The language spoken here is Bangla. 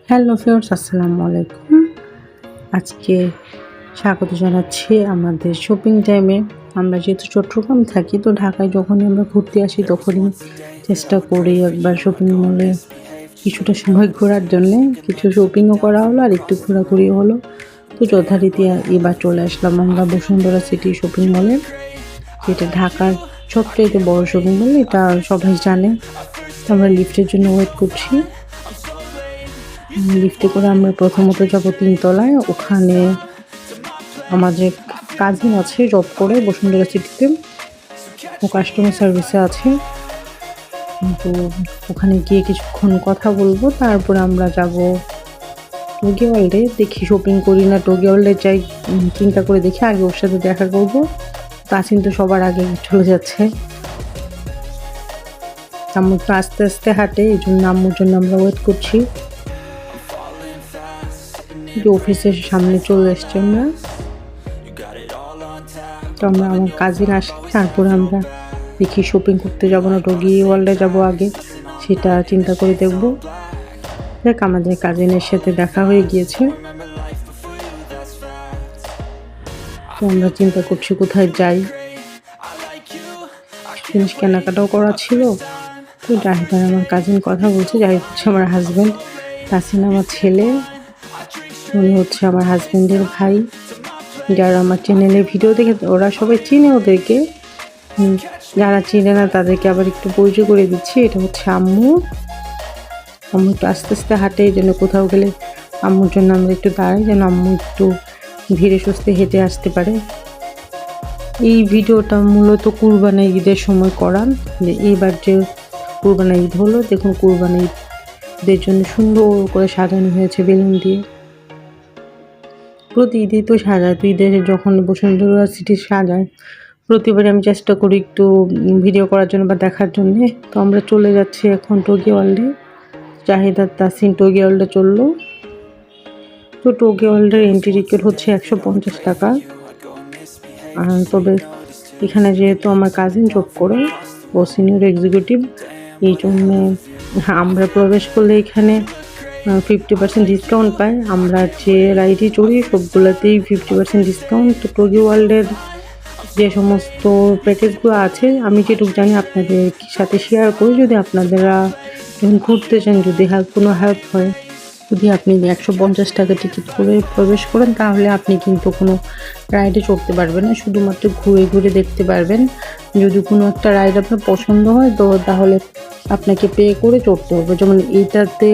হ্যালো ভিউয়ার্স, আসসালামু আলাইকুম। আজকে স্বাগত জানাচ্ছি আমাদের শপিং টাইমে। আমরা যেহেতু চট্টগ্রাম থাকি, তো ঢাকায় যখনই আমরা ঘুরতে আসি তখনই চেষ্টা করি একবার শপিং মলে কিছুটা সময় ঘোরার জন্যে। কিছু শপিংও করা হলো আর একটু ঘোরাঘুরিও হলো। তো যথারীতি এবার চলে আসলাম আমরা বসুন্ধরা সিটি শপিং মলে, যেটা ঢাকার সবচেয়ে বড় শপিং মল। এটা সবাই জানে। তো আমরা লিফটের জন্য ওয়েট করছি। লিফটে করে আমরা প্রথমত যাব 3 তলায়। ওখানে আমাদের কাজিন আছে, জব করে বসুন্ধরা সিটিতে, ও কাস্টমার সার্ভিসে আছে। তো ওখানে গিয়ে কিছুক্ষণ কথা বলবো, তারপরে আমরা যাব টোগি ওয়ার্ল্ডে। দেখি শপিং করি না টোগি ওয়ার্ল্ডে যাই, চিন্তা করে দেখি আগে ওর সাথে দেখা করবো। কাজিন তো সবার আগে চলে যাচ্ছে। আম্মু তো আস্তে আস্তে হাঁটে, এই জন্য আম্মুর জন্য আমরা ওয়েট করছি। অফিসের সামনে চলে এসছি আমরা। তো আমরা আমার কাজিন আসি, তারপরে আমরা দেখি শপিং করতে যাবো না টোগি ওয়ার্ল্ডে যাবো আগে, সেটা চিন্তা করে দেখবো। দেখ, আমাদের কাজিনের সাথে দেখা হয়ে গিয়েছে। তো আমরা চিন্তা করছি কোথায় যাই। জিনিস কেনাকাটাও করা ছিল। তো ড্রাইভার আমার কাজিন কথা বলছে, যাই হচ্ছে আমার হাজব্যান্ড, তাসিন আমার ছেলে, উনি হচ্ছে আমার হাজব্যান্ডের ভাই। যারা আমার চ্যানেলে ভিডিও দেখে ওরা সবাই চিনে ওদেরকে, যারা চিনে না তাদেরকে আবার একটু পরিচয় করে দিচ্ছি। এটা হচ্ছে আম্মু। আম্মু একটু আস্তে আস্তে হাঁটে, এই জন্য কোথাও গেলে আম্মুর জন্য আমরা একটু দাঁড়াই, যেন আম্মু একটু ধীরে সুস্থে হেঁটে আসতে পারে। এই ভিডিওটা মূলত কুরবানি ঈদের সময় করা। এইবার যে কুরবানি ঈদ হলো, দেখুন কুরবানি ঈদের জন্য সুন্দর করে সাজানো হয়েছে বেলুন দিয়ে। প্রতি ঈদে তো সাজায়, তো ঈদের যখন বসুন্ধরা সিটি সাজায় প্রতিবারে আমি চেষ্টা করি একটু ভিডিও করার জন্য বা দেখার জন্যে। তো আমরা চলে যাচ্ছি এখন টোগি ওয়ার্ল্ডে। জাহিদ আর তাসিন টোগি ওয়ার্ল্ডে চললো। তো টোগি ওয়ার্ল্ডের এন্ট্রি টিকিট হচ্ছে 150 টাকা। তবে এখানে যেহেতু আমার কাজিন জব করে, ও সিনিয়র এক্সিকিউটিভ, এই জন্যে আমরা প্রবেশ করলে এখানে 50% ডিসকাউন্ট পাই। আমরা যে রাইডে চড়ি সবগুলোতেই 50% ডিসকাউন্ট। তো টোগি ওয়ার্ল্ডের যে সমস্ত প্যাকেজগুলো আছে আমি যেটুকু জানি আপনাদের সাথে শেয়ার করি, যদি আপনারা যখন ঘুরতে চান, যদি কোনো হেল্প হয়। যদি আপনি 150 টাকা টিকিট করে প্রবেশ করেন, তাহলে আপনি কিন্তু কোনো রাইডে চড়তে পারবেন না, শুধুমাত্র ঘুরে ঘুরে দেখতে পারবেন। যদি কোনো একটা রাইড আপনার পছন্দ হয় তো তাহলে আপনাকে পে করে চড়তে হবে। যেমন এইটাতে